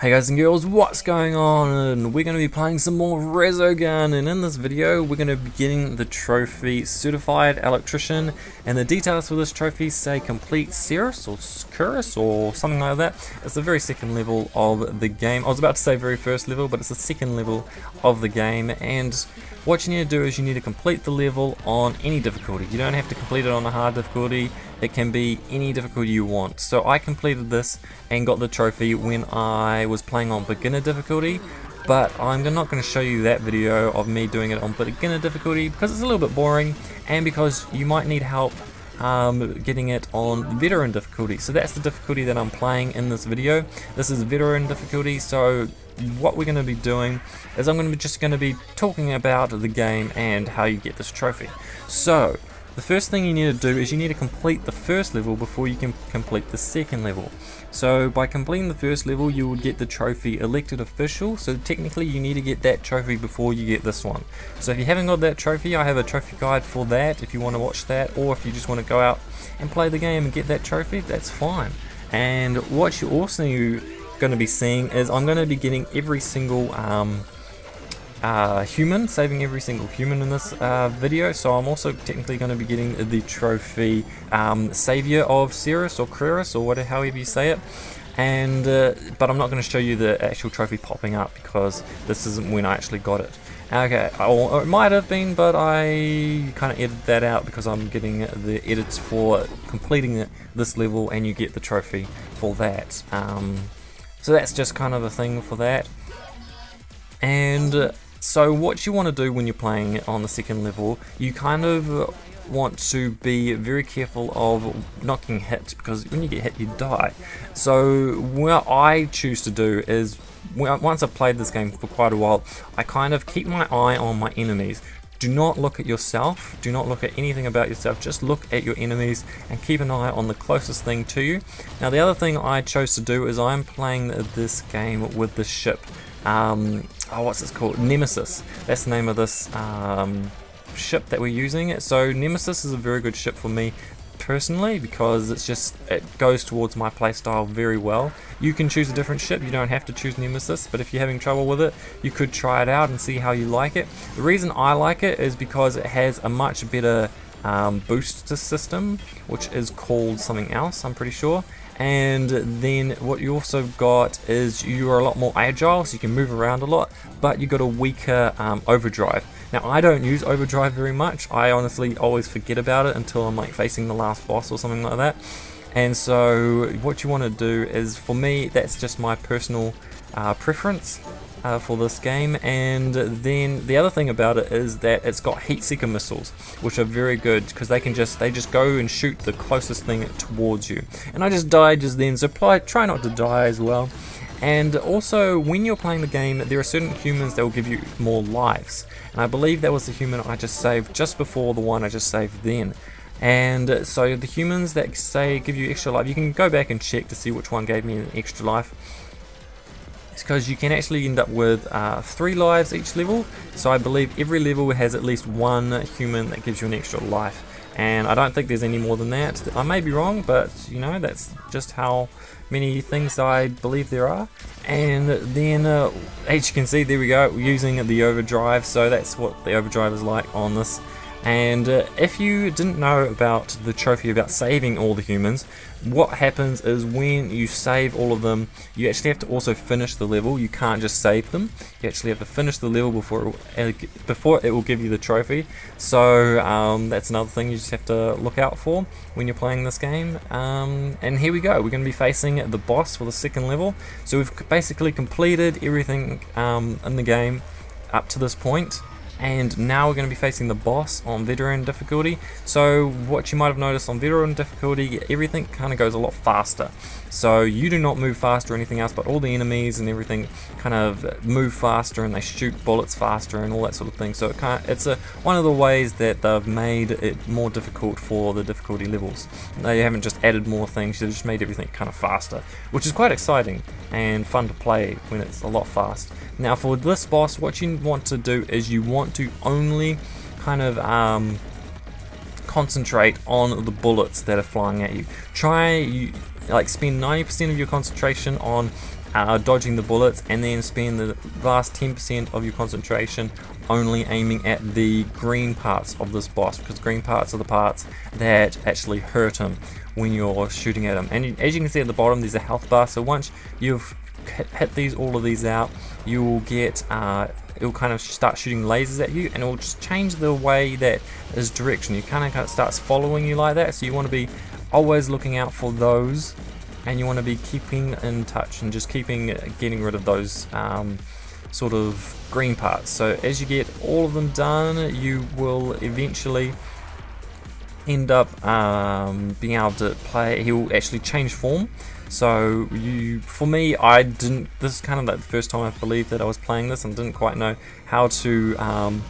Hey guys and girls, what's going on? We're going to be playing some more Resogun, and in this video we're going to be getting the trophy Certified Electrician, and the details for this trophy say complete Ceres or Ceres or something like that. It's the very second level of the game. I was about to say very first level, but it's the second level of the game, and what you need to do is you need to complete the level on any difficulty. You don't have to complete it on a hard difficulty. It can be any difficulty you want. So I completed this and got the trophy when I was playing on beginner difficulty, but I'm not going to show you that video of me doing it on beginner difficulty because it's a little bit boring, and because you might need help getting it on veteran difficulty. So that's the difficulty that I'm playing in this video. This is veteran difficulty. So what we're going to be doing is I'm just going to be talking about the game and how you get this trophy. So the first thing you need to do is you need to complete the first level before you can complete the second level. So by completing the first level you will get the trophy Elected Official, so technically you need to get that trophy before you get this one. So if you haven't got that trophy, I have a trophy guide for that if you want to watch that, or if you just want to go out and play the game and get that trophy, that's fine. And what you're also going to be seeing is I'm going to be getting every single human, saving every single human in this video. So I'm also technically going to be getting the trophy Savior of Ceres or Ceres or whatever, however you say it. And but I'm not going to show you the actual trophy popping up because this isn't when I actually got it. Okay, or it might have been, but I kind of edited that out because I'm getting the edits for completing this level, and you get the trophy for that. So that's just kind of a thing for that. And so what you want to do when you're playing on the second level, you kind of want to be very careful of not getting hit, because when you get hit you die. So what I choose to do is, once I've played this game for quite a while, I kind of keep my eye on my enemies. Do not look at yourself, do not look at anything about yourself, just look at your enemies and keep an eye on the closest thing to you. Now the other thing I chose to do is I'm playing this game with the ship. What's this called? Nemesis. That's the name of this ship that we're using. So Nemesis is a very good ship for me personally because it goes towards my playstyle very well. You can choose a different ship, you don't have to choose Nemesis, but if you're having trouble with it, you could try it out and see how you like it. The reason I like it is because it has a much better boost system, which is called something else, I'm pretty sure. And then what you also got is you are a lot more agile, so you can move around a lot, but you got a weaker overdrive. Now I don't use overdrive very much. I honestly always forget about it until I'm like facing the last boss or something like that. And so what you want to do is, for me, that's just my personal preference for this game. And then the other thing about it is that it's got heat seeker missiles, which are very good because they just go and shoot the closest thing towards you. And I just died just then, so try not to die as well. And also, when you're playing the game, there are certain humans that will give you more lives, and I believe that was the human I just saved just before the one I just saved then. And so the humans that give you extra life, you can go back and check to see which one gave me an extra life. It's because you can actually end up with 3 lives each level. So I believe every level has at least one human that gives you an extra life, and I don't think there's any more than that. I may be wrong, but you know, that's just how many things I believe there are. And then as you can see, there we go, we're using the overdrive. So that's what the overdrive is like on this. And if you didn't know about the trophy about saving all the humans, what happens is when you save all of them, you actually have to also finish the level. You can't just save them, you actually have to finish the level before it will give you the trophy. So that's another thing you just have to look out for when you're playing this game. And here we go, we're going to be facing the boss for the second level. So we've basically completed everything in the game up to this point. And now we're going to be facing the boss on veteran difficulty. So what you might have noticed on veteran difficulty, everything kind of goes a lot faster. So you do not move fast or anything else, but all the enemies and everything kind of move faster, and they shoot bullets faster and all that sort of thing. So it's one of the ways that they've made it more difficult for the difficulty levels. They haven't just added more things, they've just made everything kind of faster, which is quite exciting and fun to play when it's a lot fast. Now for this boss, what you want to do is you want to only kind of concentrate on the bullets that are flying at you. Spend 90% of your concentration on dodging the bullets, and then spend the last 10% of your concentration only aiming at the green parts of this boss, because green parts are the parts that actually hurt him when you're shooting at him. And as you can see at the bottom, there's a health bar, so once you've hit all of these out, you will get it'll kind of start shooting lasers at you, and it will just change the way that his direction. You kind of starts following you like that, so you want to be always looking out for those, and you want to be keeping in touch and just getting rid of those sort of green parts. So as you get all of them done, you will eventually end up being able to play. He will actually change form. So for me, I didn't. This is kind of like the first time I believe that I was playing this and didn't quite know how to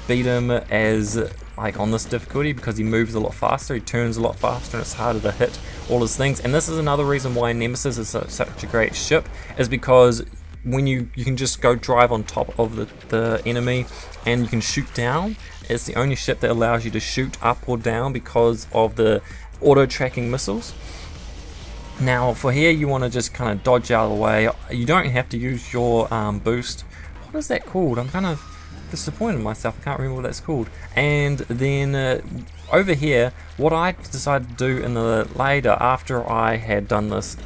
beat him as like on this difficulty, because he moves a lot faster, he turns a lot faster, and it's harder to hit all his things. And this is another reason why Nemesis is such a great ship, is because when you can just go drive on top of the enemy and you can shoot down. It's the only ship that allows you to shoot up or down because of the auto tracking missiles. Now for here, you want to just kind of dodge out of the way. You don't have to use your boost. What is that called? I'm kind of disappointed in myself. I can't remember what that's called. And then over here, what I decided to do in the later, after I had done this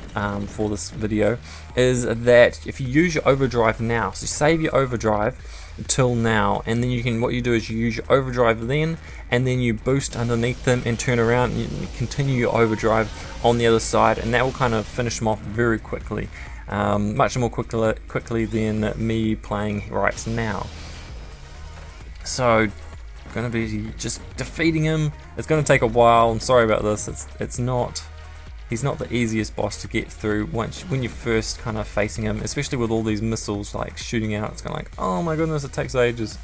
for this video, is that if you use your overdrive now, so save your overdrive till now, and then you can, what you do is you use your overdrive then, and then you boost underneath them and turn around and you continue your overdrive on the other side, and that will kind of finish them off very quickly, much more quickly than me playing right now. So going to be just defeating him. It's going to take a while. I'm sorry about this. He's not the easiest boss to get through when you're first kind of facing him, especially with all these missiles like shooting out. It's kind of like, oh my goodness, it takes ages.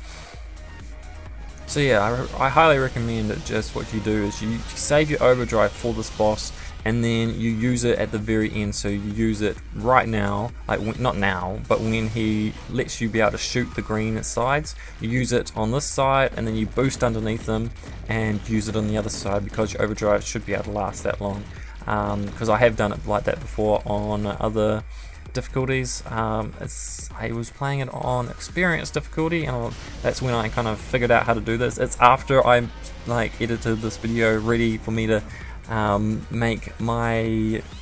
So yeah, I highly recommend that just what you do is you save your overdrive for this boss, and then you use it at the very end. So you use it right now, like not now, but when he lets you be able to shoot the green sides, you use it on this side, and then you boost underneath them and use it on the other side, because your overdrive should be able to last that long. Because I have done it like that before on other difficulties. I was playing it on experience difficulty, and that's when I kind of figured out how to do this. It's after I like edited this video ready for me to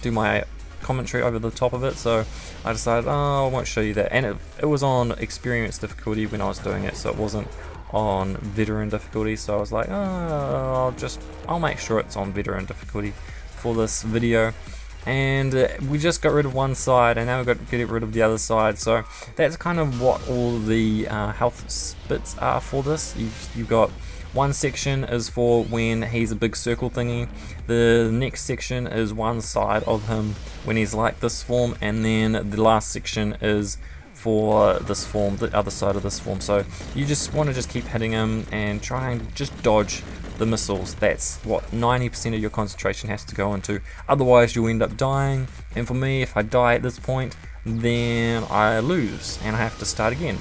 do my commentary over the top of it, so I decided, oh, I won't show you that. And it was on experience difficulty when I was doing it, so it wasn't on veteran difficulty. So I was like, oh, I'll make sure it's on veteran difficulty for this video. And we just got rid of one side, and now we've got to get rid of the other side. So that's kind of what all the health bits are for this. You've got one section is for when he's a big circle thingy. The next section is one side of him when he's like this form, and then the last section is for this form, the other side of this form. So you just want to just keep hitting him and try and just dodge the missiles. That's what 90% of your concentration has to go into, otherwise you'll end up dying. And for me, if I die at this point, then I lose and I have to start again.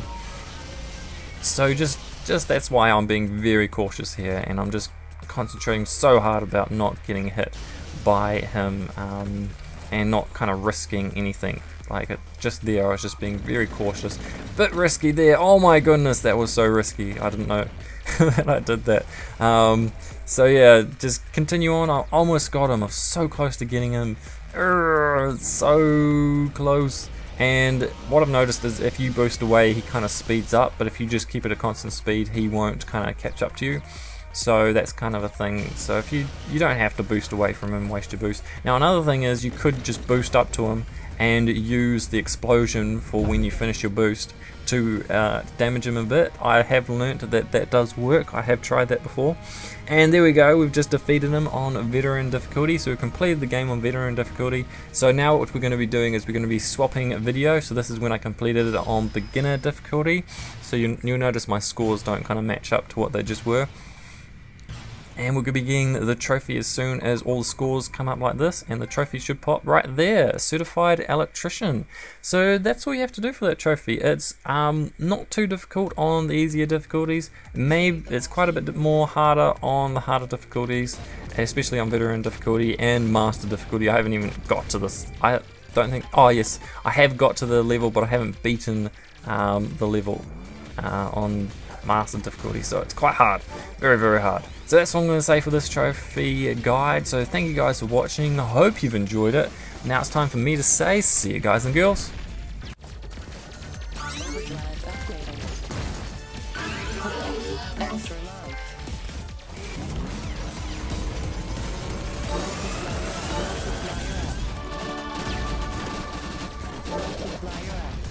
So just that's why I'm being very cautious here, and I'm just concentrating so hard about not getting hit by him, and not kind of risking anything. Like just there, I was just being very cautious. Bit risky there. Oh my goodness, that was so risky. I didn't know that I did that. So yeah, just continue on. I almost got him. I was so close to getting him. So close. And what I've noticed is if you boost away, he kind of speeds up, but if you just keep it a constant speed, he won't kind of catch up to you. So that's kind of a thing. So if you don't have to boost away from him, waste your boost. Now another thing is you could just boost up to him and use the explosion for when you finish your boost to damage him a bit. I have learnt that that does work. I have tried that before. And there we go, we've just defeated him on veteran difficulty. So we completed the game on veteran difficulty. So now what we're going to be doing is we're going to be swapping a video. So this is when I completed it on beginner difficulty. So you'll notice my scores don't kind of match up to what they just were. And we're going to be getting the trophy as soon as all the scores come up like this, and the trophy should pop right there, certified electrician. So that's all you have to do for that trophy. It's not too difficult on the easier difficulties. Maybe it's quite a bit more harder on the harder difficulties, especially on veteran difficulty and master difficulty. I haven't even got to this. don't think, oh yes, I have got to the level, but I haven't beaten the level on master difficulty, so it's quite hard, very, very hard. So that's what I'm going to say for this trophy guide. So thank you guys for watching, I hope you've enjoyed it. Now it's time for me to say, see you guys and girls. Flyer up.